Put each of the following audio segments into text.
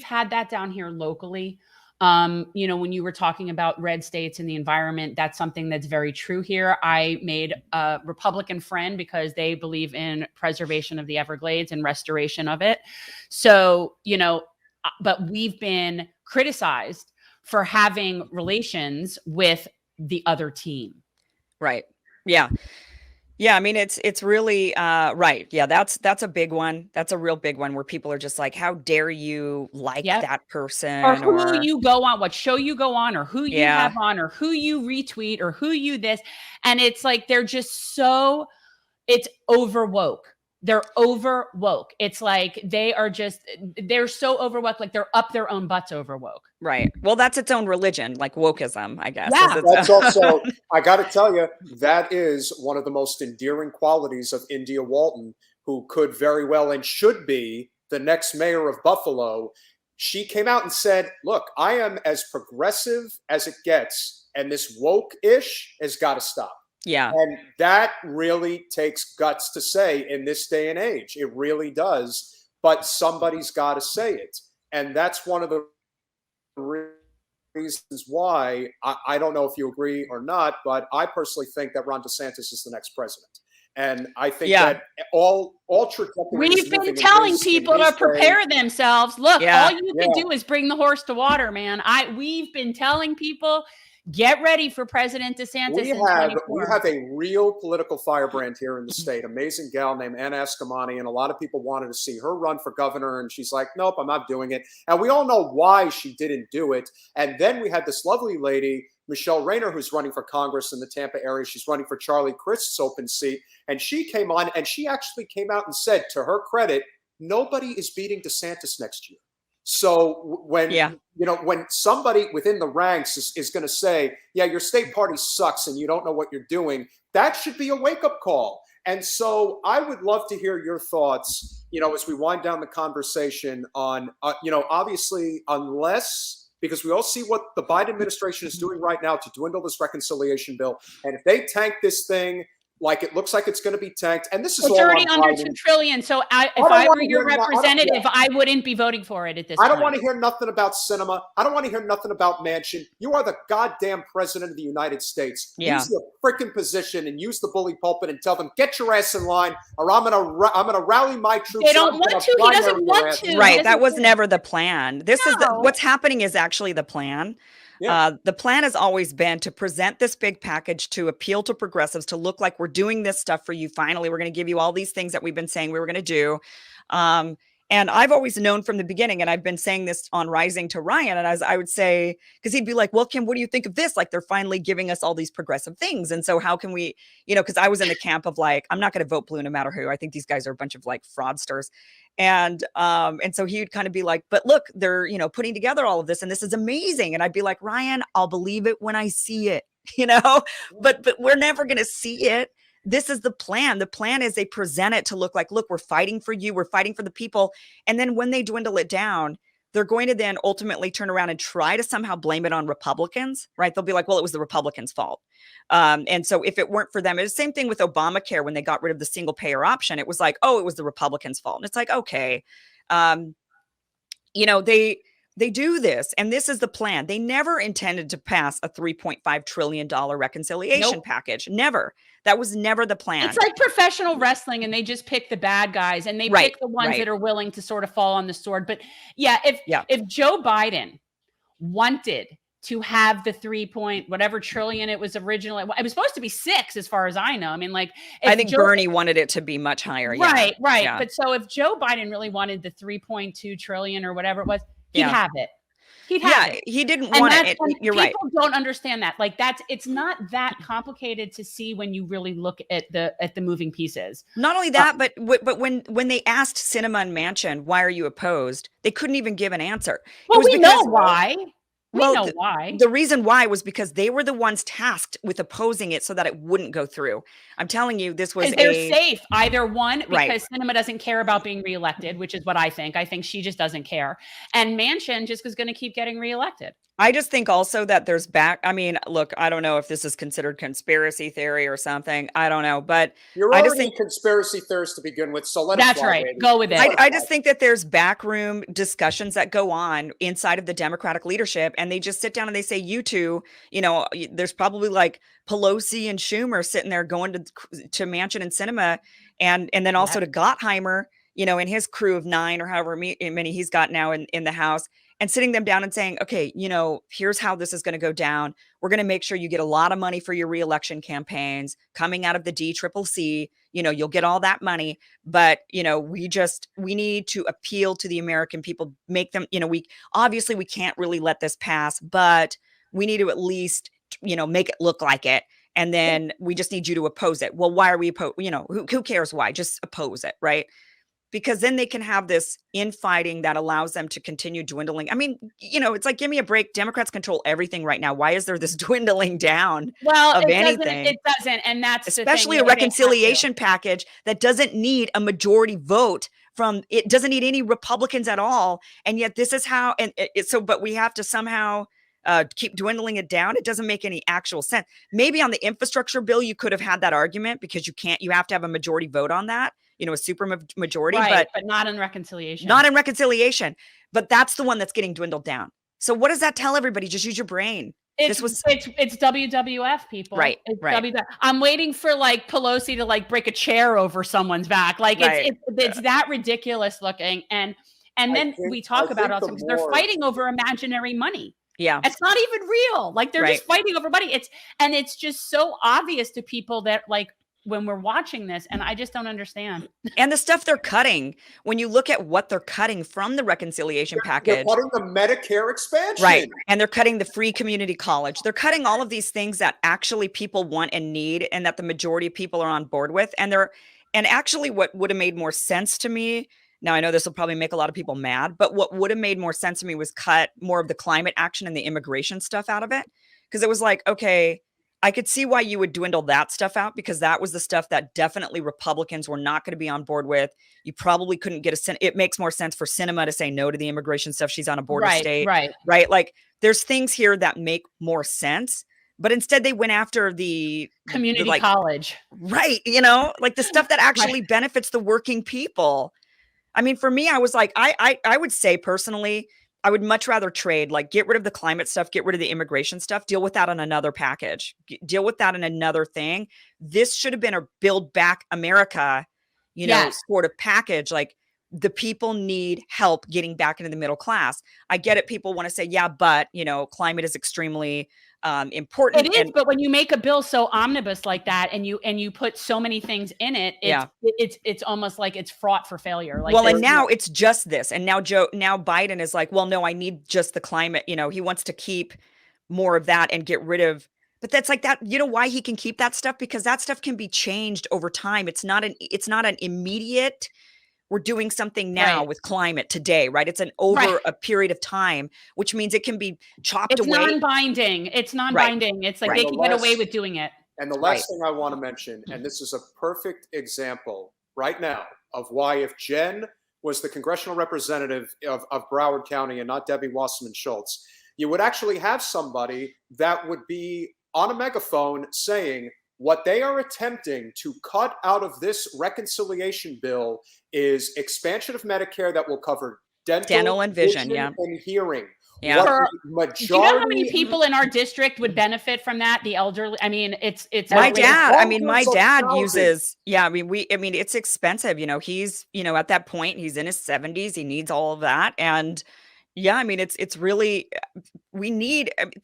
had that down here locally. You know, when you were talking about red states and the environment, that's something that's very true here. I made a Republican friend because they believe in preservation of the Everglades and restoration of it. So, you know, but we've been criticized for having relations with the other team. Right. Yeah. Yeah, I mean it's really right. Yeah, that's a big one. That's a real big one where people are just like, how dare you like Yep. that Or person who or you go on, what show you go on, or who you have yeah, on, or who you retweet, or who you this. And it's like they're just so it's over woke. They're over woke. It's like they're so over woke, like they're up their own butts over woke. right. Well, that's its own religion, like wokeism, I guess, is Yeah. its That's also, I got to tell you, that is one of the most endearing qualities of India Walton, who could very well and should be the next mayor of Buffalo. She came out and said, look, I am as progressive as it gets, and this woke ish has got to stop. yeah. And that really takes guts to say in this day and age. It really does. But somebody's got to say it. And that's one of the reasons why I don't know if you agree or not, but I personally think that Ron DeSantis is the next president. And I think Yeah. that all trajectories We've been moving telling people to prepare themselves. Look, Yeah. all you can do is bring the horse to water, man. We've been telling people, get ready for President DeSantis we in have 24. a real political firebrand here in the state. Amazing gal named Anna Eskamani, and a lot of people wanted to see her run for governor, and she's like, nope, I'm not doing it. And we all know why she didn't do it. And then we had this lovely lady, Michelle Rayner, who's running for Congress in the Tampa area. She's running for Charlie Crist's open seat, and she came on and she actually came out and said, to her credit, nobody is beating DeSantis next year. So when when somebody within the ranks is going to say, yeah, your state party sucks and you don't know what you're doing, that should be a wake-up call. And so I would love to hear your thoughts, as we wind down the conversation on, obviously, because we all see what the Biden administration is doing right now to dwindle this reconciliation bill. And if they tank this thing, like it looks like it's going to be tanked, and this is all already on under Biden. $2 trillion. So if I were your representative, I wouldn't be voting for it at this point. I don't want to hear nothing about cinema. I don't want to hear nothing about Manchin. You are the goddamn president of the United States. Yeah. Use your freaking position and use the bully pulpit and tell them, get your ass in line, or I'm gonna rally my troops. They don't want to. He doesn't want to. Right. That was never the plan. This is what's happening is actually the plan. Yeah. The plan has always been to present this big package to appeal to progressives, to look like we're doing this stuff for you. Finally, we're going to give you all these things that we've been saying we were going to do. And I've always known from the beginning, and I've been saying this on Rising to Ryan, and as I would say, because he'd be like, well, Kim, what do you think of this? Like, they're finally giving us all these progressive things. And so how can we, because I was in the camp of like, I'm not going to vote blue no matter who. I think these guys are a bunch of like fraudsters. And so he would kind of be like, but look, they're, putting together all of this and this is amazing. And I'd be like, Ryan, I'll believe it when I see it, but we're never going to see it. This is the plan. The plan is they present it to look like, look, we're fighting for you. We're fighting for the people. And then when they dwindle it down, they're going to then ultimately turn around and try to somehow blame it on Republicans, right? They'll be like, well, it was the Republicans' fault. And so if it weren't for them, it's the same thing with Obamacare when they got rid of the single payer option. It was like, oh, it was the Republicans' fault. And it's like, okay, they do this, and this is the plan. They never intended to pass a $3.5 trillion reconciliation package. Never. That was never the plan. It's like professional wrestling, and they just pick the bad guys, and they pick the ones that are willing to sort of fall on the sword. But if Joe Biden wanted to have the 3 whatever trillion it was originally, it was supposed to be 6 as far as I know. I mean, like, I think Bernie wanted it to be much higher. Right. Yeah. But so if Joe Biden really wanted the 3.2 trillion or whatever it was, he'd have it. He'd have it. He didn't want it. You're right. People don't understand that. Like it's not that complicated to see when you really look at the moving pieces. Not only that, but when they asked Sinema and Manchin, why are you opposed? They couldn't even give an answer. Well, we know why. We know why. The reason why was because they were the ones tasked with opposing it so that it wouldn't go through. I'm telling you, this was they're safe. Either one, because Sinema doesn't care about being reelected, which is what I think. I think she just doesn't care. And Manchin just is going to keep getting reelected. I just think also that there's I mean, look, I don't know if this is considered conspiracy theory or something. I don't know, but You're I just already think a conspiracy theorist to begin with, so let it That's fly, right. baby. Go with Let it. it I fly. just think that there's backroom discussions that go on inside of the Democratic leadership, and they just sit down and they say, "You two, there's probably like Pelosi and Schumer sitting there going to Manchin and Sinema, and then also Yep. to Gottheimer, and his crew of 9 or however many he's got now in the House." And sitting them down and saying, okay, here's how this is going to go down. We're going to make sure you get a lot of money for your reelection campaigns coming out of the DCCC. You'll get all that money, but we need to appeal to the American people, make them, we can't really let this pass, but we need to at least, make it look like it. And then we just need you to oppose it. Well, why are we opposed? Who cares why? Just oppose it, right? Because then they can have this infighting that allows them to continue dwindling. I mean, it's like, give me a break. Democrats control everything right now. Why is there this dwindling down Well, of it anything? doesn't, and that's the thing. Especially a reconciliation package that doesn't need a majority vote it doesn't need any Republicans at all. And yet this is how, but we have to somehow keep dwindling it down. It doesn't make any actual sense. Maybe on the infrastructure bill, you could have had that argument because you have to have a majority vote on that, a super majority, right, but not in reconciliation. Not in reconciliation. But that's the one that's getting dwindled down. So what does that tell everybody? Just use your brain. It's WWF, people. Right, it's right. I'm waiting for like Pelosi to like break a chair over someone's back. Like it's that ridiculous looking. And then we talk about it also because they're fighting over imaginary money. Yeah. It's not even real. Like they're just fighting over money. It's just so obvious to people that like when we're watching this, and I just don't understand. And the stuff they're cutting, when you look at what they're cutting from the reconciliation package. They're cutting the Medicare expansion. Right. And they're cutting the free community college. They're cutting all of these things that actually people want and need and that the majority of people are on board with. And actually what would have made more sense to me, now I know this will probably make a lot of people mad, but what would have made more sense to me was cut more of the climate action and the immigration stuff out of it. Because it was like, okay, I could see why you would dwindle that stuff out because that was the stuff that definitely Republicans were not going to be on board with. You probably couldn't get it makes more sense for Sinema to say no to the immigration stuff. She's on a border state, right? Like there's things here that make more sense, but instead they went after the community college, right? Like the stuff that actually benefits the working people. I mean, for me, I was like, I would say personally, I would much rather trade, like get rid of the climate stuff, get rid of the immigration stuff, deal with that on another package, deal with that in another thing. This should have been a Build Back America, sort of package. Like the people need help getting back into the middle class. I get it. People want to say, yeah, but climate is extremely important. It is, but when you make a bill so omnibus like that, and you put so many things in it, it's almost like it's fraught for failure. Like, well, and now it's just this, and now Biden is like, well, no, I need just the climate. He wants to keep more of that and get rid of. But that's like that. You know why he can keep that stuff? Because that stuff can be changed over time. It's not an immediate. We're doing something now with climate today, right? It's over a period of time, which means it can be chopped away. Non-binding. It's non-binding. It's like they can get away with doing it. And the last thing I want to mention, and this is a perfect example right now of why if Jen was the congressional representative of Broward County and not Debbie Wasserman Schultz, you would actually have somebody that would be on a megaphone saying, what they are attempting to cut out of this reconciliation bill is expansion of Medicare that will cover dental and vision and hearing. Yeah. Do you know how many people in our district would benefit from that? The elderly. I mean, it's my dad uses, it's expensive. He's, at that point, he's in his 70s. He needs all of that. And yeah, I mean, it's really,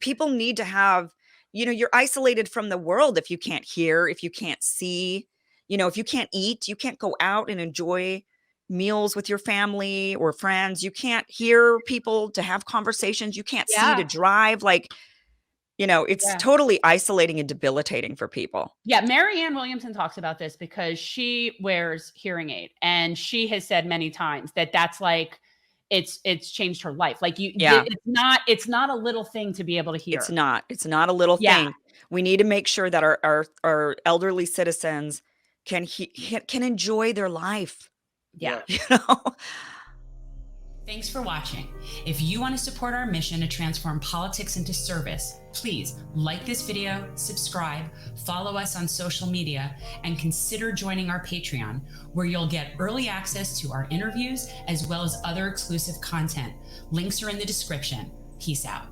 people need to have, you're isolated from the world if you can't hear, if you can't see, if you can't eat, you can't go out and enjoy meals with your family or friends. You can't hear people to have conversations. You can't see to drive. Like, it's totally isolating and debilitating for people. Yeah. Marianne Williamson talks about this because she wears hearing aid, and she has said many times that that's like, it's changed her life. Like it's not a little thing to be able to hear. It's not a little thing. We need to make sure that our elderly citizens can enjoy their life. Yeah. Thanks for watching. If you want to support our mission to transform politics into service, please like this video, subscribe, follow us on social media, and consider joining our Patreon, where you'll get early access to our interviews as well as other exclusive content. Links are in the description. Peace out.